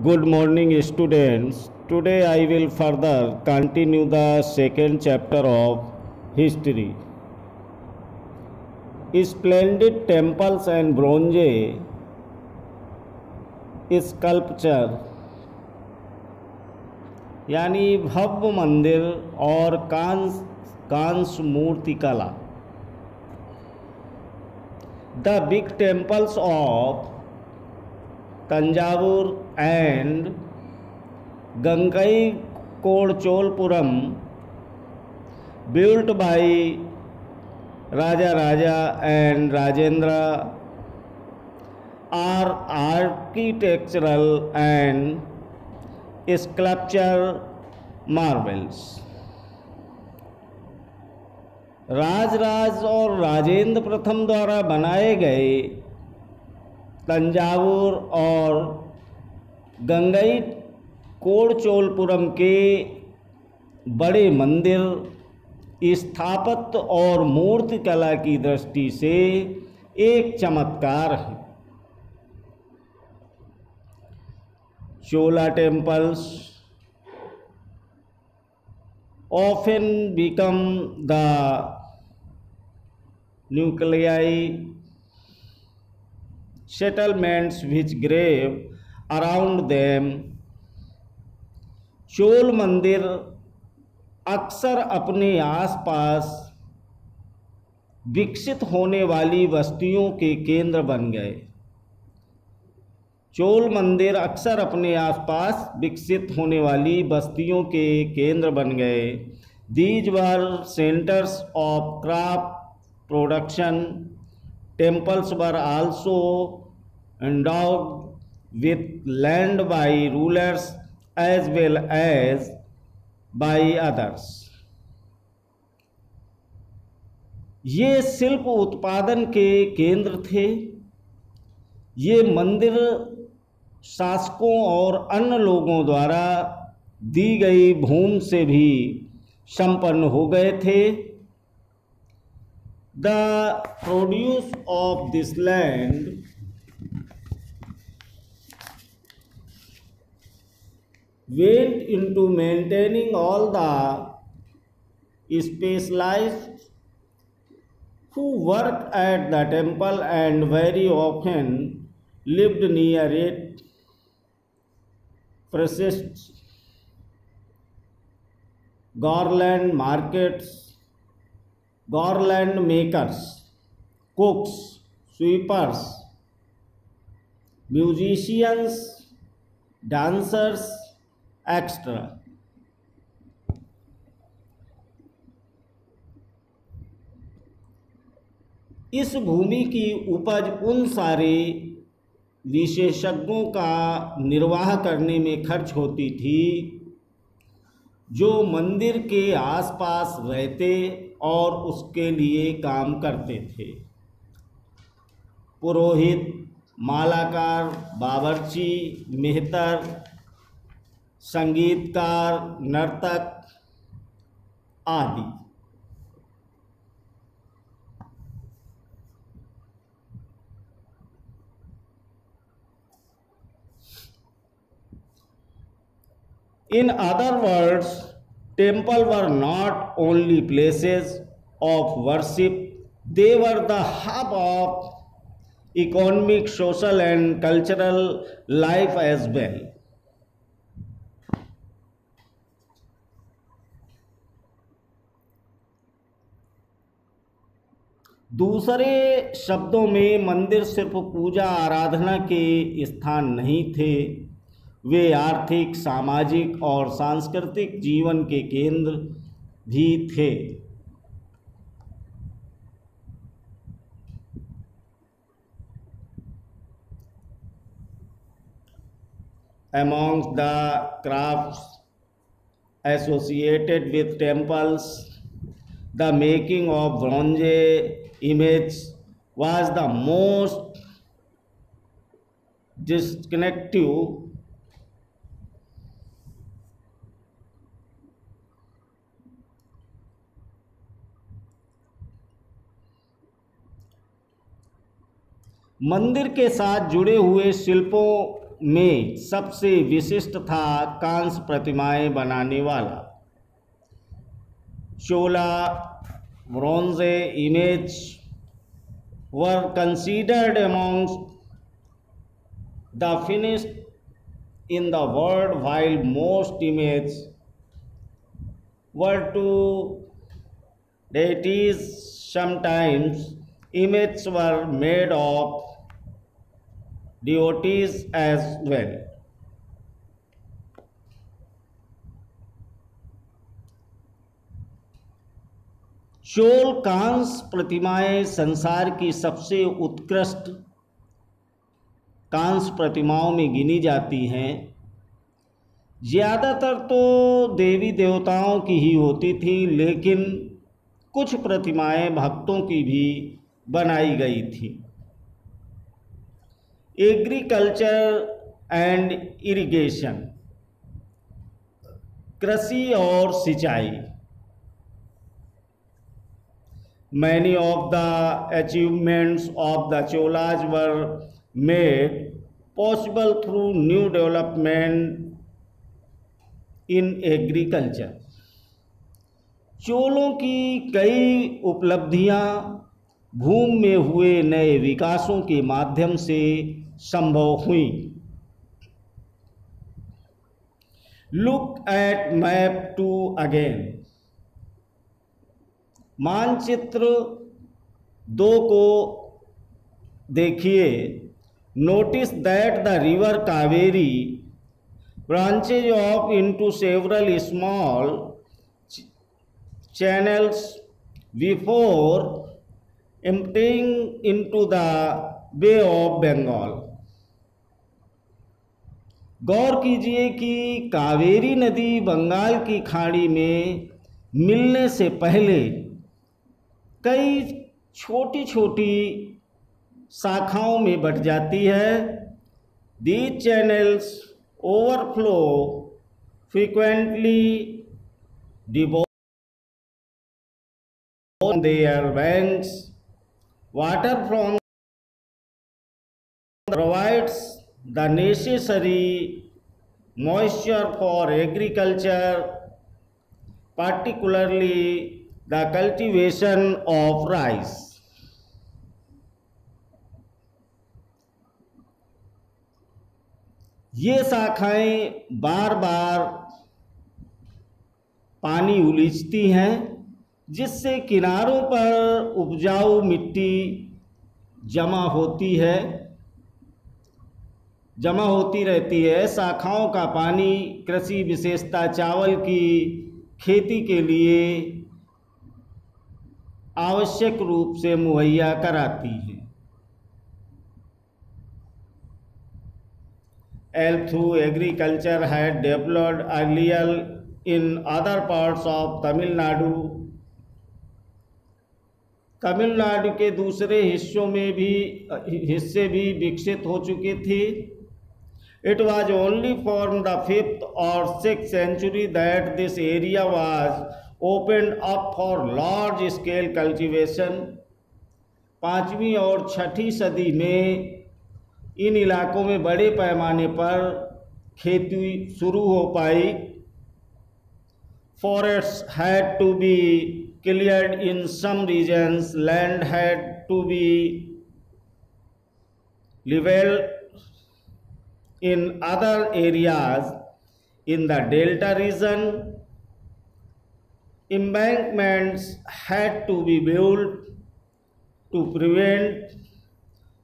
Good morning, students. Today I will further continue the second chapter of history. Splendid temples and bronze sculpture यानी भव्य मंदिर और कांस्य मूर्ति कला. The big temples of Tanjavur and Gangaikondcholpuram, built by Raja and Rajendra, are architectural and sculpture marvels. राज और राजेंद्र प्रथम द्वारा बनाए गए तंजावुर और गंगईकोंडचोलपुरम के बड़े मंदिर स्थापत्य और मूर्ति कला की दृष्टि से एक चमत्कार है. Chola temples often become the nuclei settlements which grew around them. Chola मंदिर अक्सर अपने आसपास विकसित होने वाली बस्तियों के केंद्र बन गए. चोल मंदिर अक्सर अपने आसपास विकसित होने वाली बस्तियों के केंद्र बन गए. These were centers of craft production. Temples were also endowed with land by rulers as well as by others. ये शिल्प उत्पादन के केंद्र थे. ये मंदिर शासकों और अन्य लोगों द्वारा दी गई भूमि से भी संपन्न हो गए थे. The produce of this land went into maintaining all the specialized who worked at the temple and very often lived near it. Priests, garland markets, garland makers, cooks, sweepers, musicians, dancers, etc. इस भूमि की उपज उन सारे विशेषज्ञों का निर्वाह करने में खर्च होती थी जो मंदिर के आसपास रहते और उसके लिए काम करते थे. पुरोहित, मालाकार, बावर्ची, मेहतर, संगीतकार, नर्तक आदि. In other words, temples were not only places of worship, they were the hub of economic, social and cultural life as well. दूसरे शब्दों में मंदिर सिर्फ पूजा आराधना के स्थान नहीं थे, वे आर्थिक, सामाजिक और सांस्कृतिक जीवन के केंद्र भी थे. Among the crafts associated with temples, the making of bronze image was the most distinctive. मंदिर के साथ जुड़े हुए शिल्पों में सबसे विशिष्ट था कांस्य प्रतिमाएं बनाने वाला। Chola bronze image were considered amongst the finished in the world, while most images were to deities. Sometimes images were made of deities as well. Chola कांस्य प्रतिमाएं संसार की सबसे उत्कृष्ट कांस्य प्रतिमाओं में गिनी जाती हैं। ज़्यादातर तो देवी देवताओं की ही होती थी, लेकिन कुछ प्रतिमाएं भक्तों की भी बनाई गई थी। एग्रीकल्चर एंड इरिगेशन, कृषि और सिंचाई। Many of the achievements of the Cholas were made possible through new development in agriculture. चोलों की कई उपलब्धियां भूमि में हुए नए विकासों के माध्यम से संभव हुई। Look at map 2 again. मानचित्र 2 को देखिए। Notice that the river Kaveri branches off into several small channels before emptying into the bay of Bengal. गौर कीजिए कि कावेरी नदी बंगाल की खाड़ी में मिलने से पहले कई छोटी छोटी शाखाओं में बट जाती है। These channels overflow frequently, devote their banks. Water from provides the necessary moisture for agriculture, particularly the cultivation of rice. ये शाखाएं बार बार पानी उलीचती हैं, जिससे किनारों पर उपजाऊ मिट्टी जमा होती रहती है। शाखाओं का पानी कृषि विशेषता चावल की खेती के लिए आवश्यक रूप से मुहैया कराती है। Through agriculture had developed earlier in other parts of Tamil Nadu. Tamil Nadu के दूसरे हिस्से भी विकसित हो चुके थे। It was only from the 5th or 6th century that this area was opened up for large scale cultivation. 5वीं और 6ठी सदी में इन इलाकों में बड़े पैमाने पर खेती शुरू हो पाई। Forests had to be cleared in some regions. Land had to be leveled in other areas. In the Delta region, embankments had to be built to prevent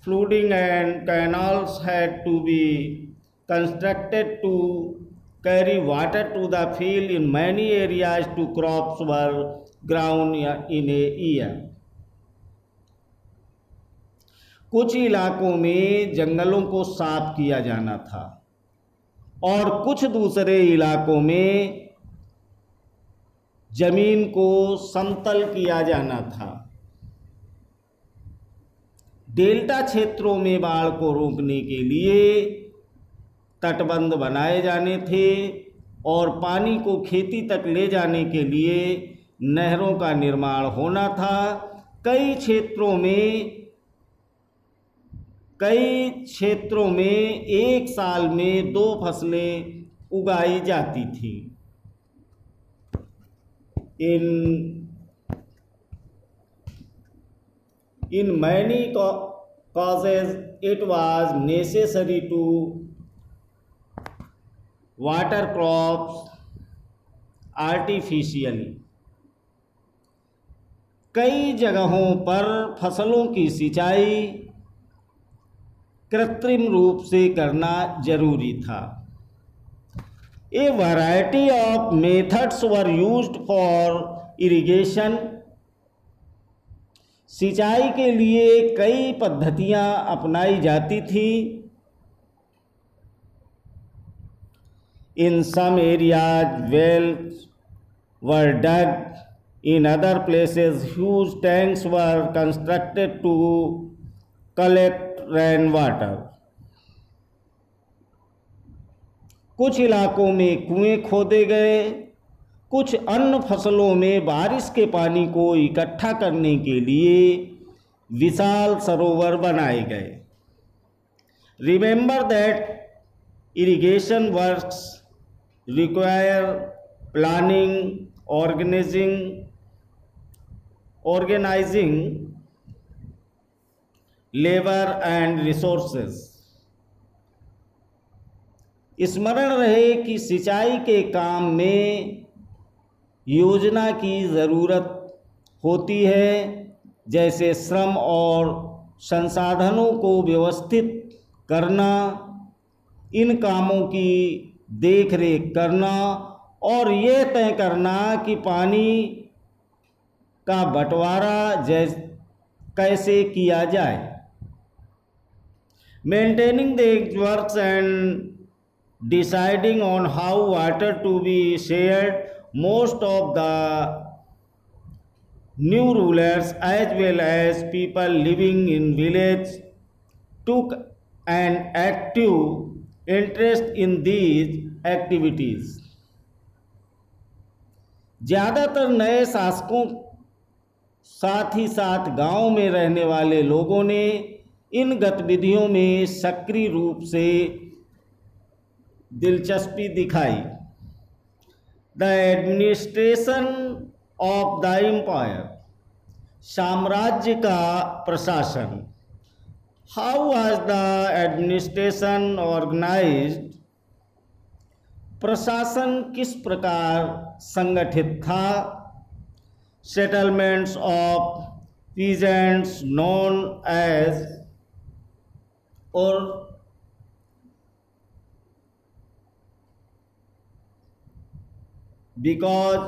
flooding, and canals had to be constructed to carry water to the field. In many areas, 2 crops were grown in a year. कुछ इलाकों में जंगलों को साफ किया जाना था और कुछ दूसरे इलाकों में जमीन को समतल किया जाना था। डेल्टा क्षेत्रों में बाढ़ को रोकने के लिए तटबंध बनाए जाने थे और पानी को खेती तक ले जाने के लिए नहरों का निर्माण होना था। कई क्षेत्रों में कई क्षेत्रों में एक साल में 2 फसलें उगाई जाती थी। In many causes it was necessary to water crops artificially. कई जगहों पर फसलों की सिंचाई कृत्रिम रूप से करना जरूरी था। A variety of methods were used for irrigation. सिंचाई के लिए कई पद्धतियां अपनाई जाती थी। In some areas wells were dug. In other places huge tanks were constructed to collect rainwater. कुछ इलाकों में कुएं खोदे गए, कुछ अन्य फसलों में बारिश के पानी को इकट्ठा करने के लिए विशाल सरोवर बनाए गए। Remember that irrigation works require planning, organizing labor and resources. स्मरण रहे कि सिंचाई के काम में योजना की ज़रूरत होती है, जैसे श्रम और संसाधनों को व्यवस्थित करना, इन कामों की देखरेख करना और ये तय करना कि पानी का बंटवारा कैसे किया जाए। Maintaining the works and deciding on how water to be shared, most of the new rulers as well as people living in village took an active interest in these activities. ज़्यादातर नए शासकों साथ ही साथ गांव में रहने वाले लोगों ने इन गतिविधियों में सक्रिय रूप से दिलचस्पी दिखाई। The administration of the empire, साम्राज्य का प्रशासन। How was the administration organised, प्रशासन किस प्रकार संगठित था। Settlements of peasants known as और because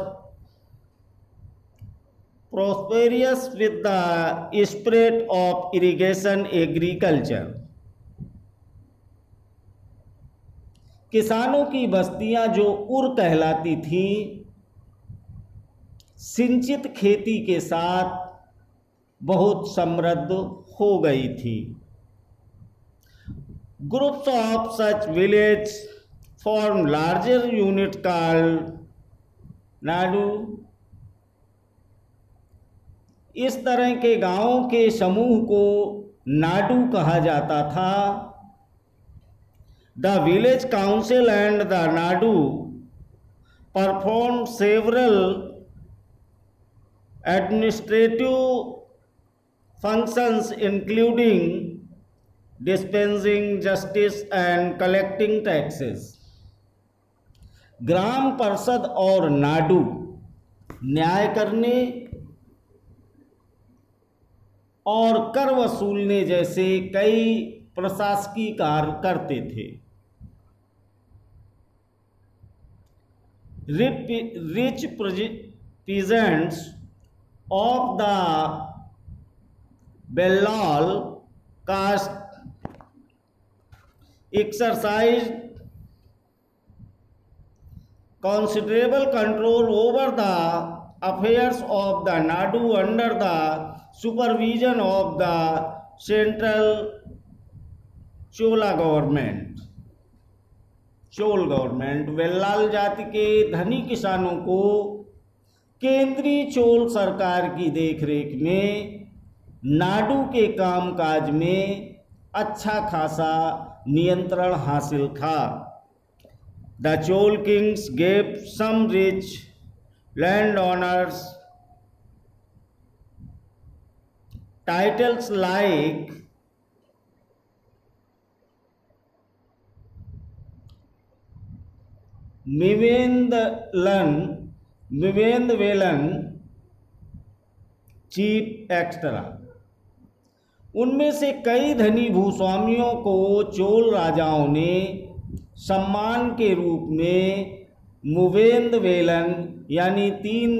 prosperous with the spirit of irrigation agriculture. किसानों की बस्तियां जो उर कहलाती थी, सिंचित खेती के साथ बहुत समृद्ध हो गई थी। Groups of such villages form larger unit called Nadu. इस तरह के गांवों के समूह को नाडू कहा जाता था। The village council and the nadu perform several administrative functions including dispensing justice and collecting taxes. ग्राम परिषद और नाडू न्याय करने और कर वसूलने जैसे कई प्रशासकीय कार्य करते थे। Rich peasants of the Bellal caste exercised considerable control over the affairs of the Nadu under the supervision of the central Chola government. Chola government Vellala जाति के धनी किसानों को केंद्रीय चोल सरकार की देखरेख में नाडू के कामकाज में अच्छा खासा नियंत्रण हासिल था। The Chola kings gave some rich land owners titles like Muvendavelan chief extra. उनमें से कई धनी भूस्वामियों को चोल राजाओं ने सम्मान के रूप में मुवेंदवेलन यानी 3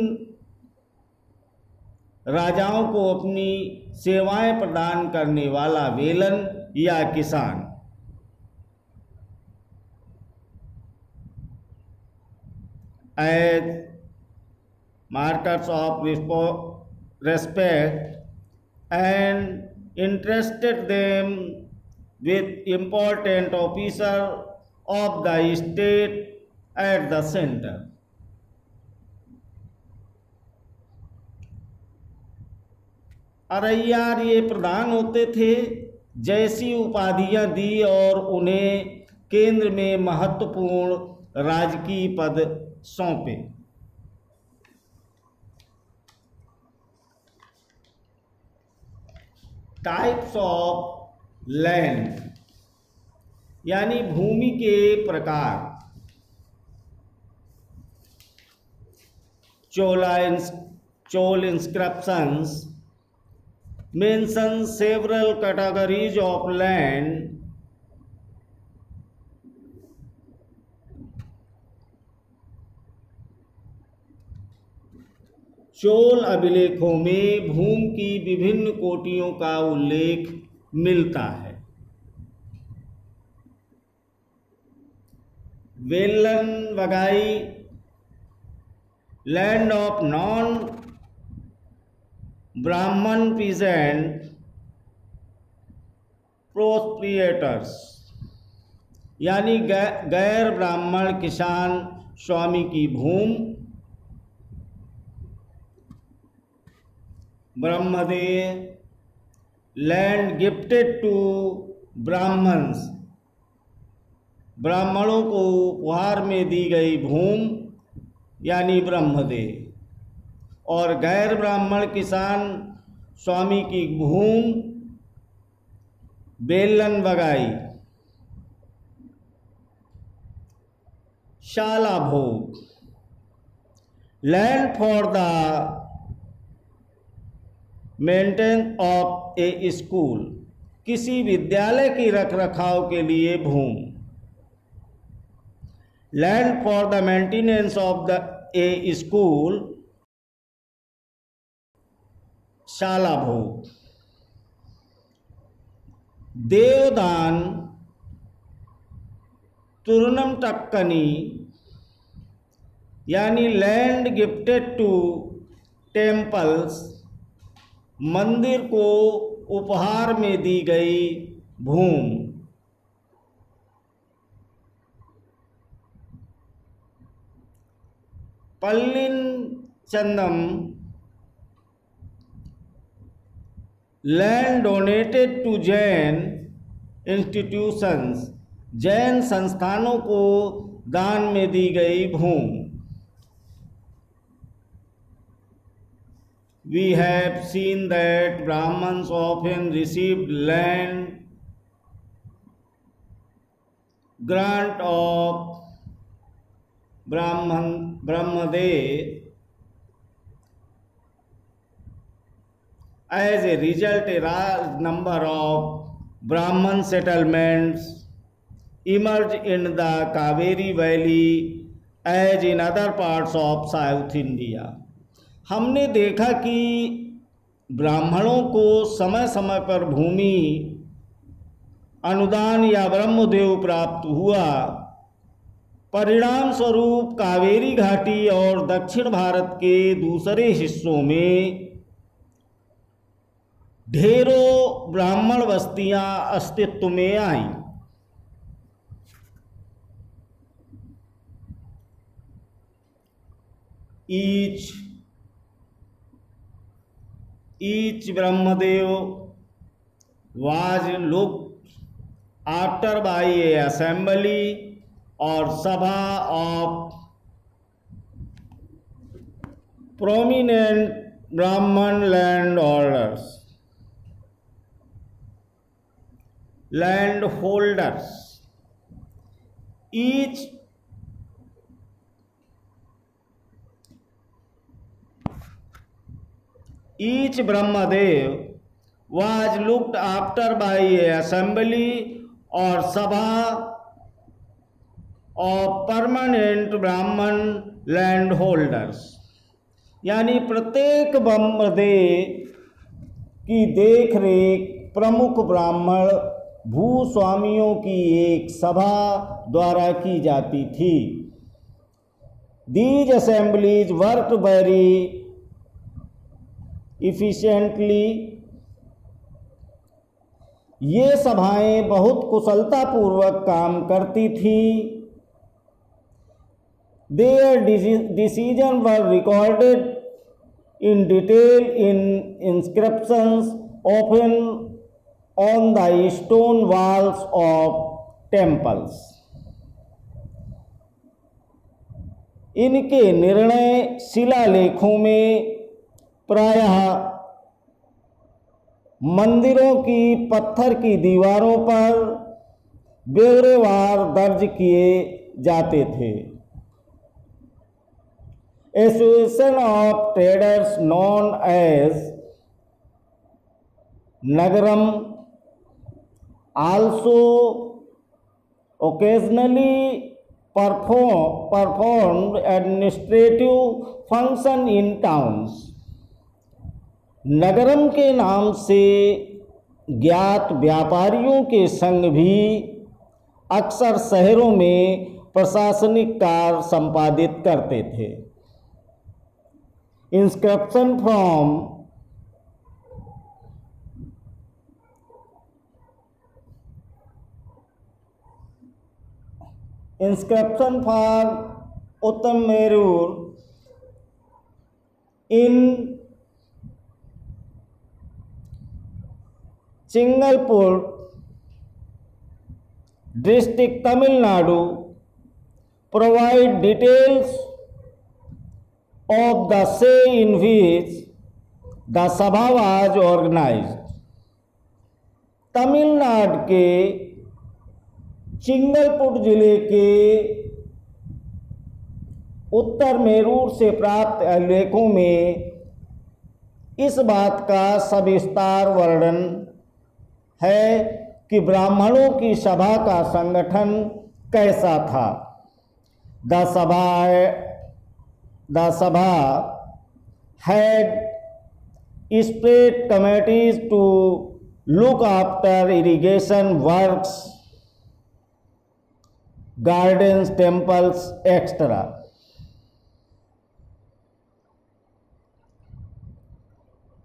राजाओं को अपनी सेवाएं प्रदान करने वाला वेलन या किसान। As markers of respect and entrusted them with important officer of the state at the center. अरैयार ये प्रधान होते थे, जैसी उपाधियां दी और उन्हें केंद्र में महत्वपूर्ण राजकीय पद सौंपे। टाइप्स ऑफ लैंड यानी भूमि के प्रकार। Chola inscriptions mention several categories of land Chola अभिलेखों में भूमि की विभिन्न कोटियों का उल्लेख मिलता है। Vellanvagai land of non Brahmin peasant proprietors यानी गैर ब्राह्मण किसान स्वामी की भूमि। Brahmadeya land gifted to Brahmins ब्राह्मणों को उपहार में दी गई भूमि यानी ब्रह्मदेव। और गैर ब्राह्मण किसान स्वामी की भूमि बेलन बगाई। Shalabhoga land for the maintenance of a school किसी विद्यालय की रखरखाव के लिए भूमि। Land for the maintenance of the a school shalabhoga. देवदान तुर्नम टक्कनी यानी लैंड गिफ्टेड टू टेम्पल्स मंदिर को उपहार में दी गई भूमि। Pallichandam land donated to Jain institutions Jain संस्थानों को दान में दी गई भूमि। We have seen that Brahmins often received land grant of Brahmadev. As a result, a large number of Brahman settlements emerged in the Kaveri Valley as in other parts of South India. हमने देखा कि ब्राह्मणों को समय समय पर भूमि अनुदान या ब्रह्मदेव प्राप्त हुआ। परिणाम स्वरूप कावेरी घाटी और दक्षिण भारत के दूसरे हिस्सों में ढेरों ब्राह्मण बस्तियां अस्तित्व में आईं। Each Brahmadev was looked after by A assembly और सभा ऑफ प्रोमिनेंट ब्राह्मण land holders each Brahmadev was looked after by a assembly or sabha of permanent Brahman landholders। यानी प्रत्येक ब्रह्मदेव की देखरेख प्रमुख ब्राह्मण भूस्वामियों की एक सभा द्वारा की जाती थी। These assemblies worked very efficiently। ये सभाएं बहुत कुशलतापूर्वक काम करती थी। Their decisions were recorded in detail in inscriptions, often on the stone walls of temples। इनके निर्णय शिलालेखों में प्रायः मंदिरों की पत्थर की दीवारों पर ब्यौरेवार दर्ज किए जाते थे। Association of traders known as Nagaram also occasionally performed administrative function in towns। Nagaram के नाम से ज्ञात व्यापारियों के संघ भी अक्सर शहरों में प्रशासनिक कार्य संपादित करते थे। Inscription for Uttaramerur in Chingleput district Tamil Nadu provide details of the way in which the sabha was organized। Tamil Nadu के चिंगलपुर जिले के उत्तर मेरूर से प्राप्त लेखों में इस बात का सविस्तार वर्णन है कि ब्राह्मणों की सभा का संगठन कैसा था। द सभा had state committees to look after irrigation works, gardens, temples, etc।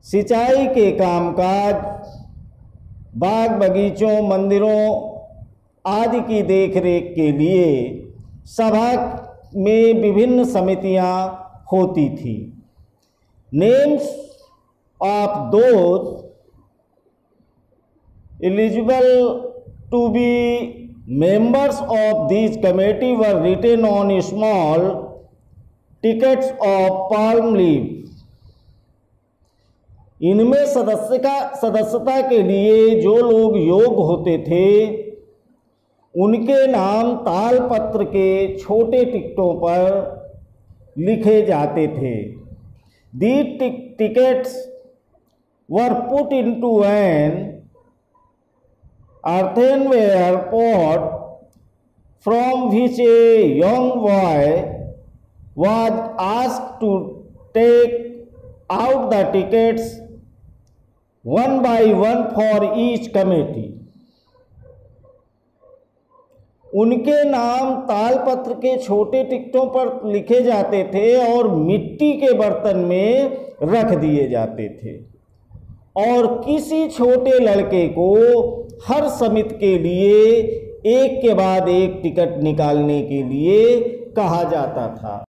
सिंचाई के कामकाज, बाग बगीचों, मंदिरों आदि की देखरेख के लिए सभा में विभिन्न समितियां होती थी। Names of those eligible to be members of these committee were written on small tickets of palm leaf। इनमें सदस्यता के लिए जो लोग योग्य होते थे उनके नाम तालपत्र के छोटे टिकटों पर लिखे जाते थे। These tickets were put into an earthenware pot from which a young boy was asked to take out the tickets one by one for each committee। उनके नाम तालपत्र के छोटे टिकटों पर लिखे जाते थे और मिट्टी के बर्तन में रख दिए जाते थे और किसी छोटे लड़के को हर समिति के लिए एक के बाद एक टिकट निकालने के लिए कहा जाता था।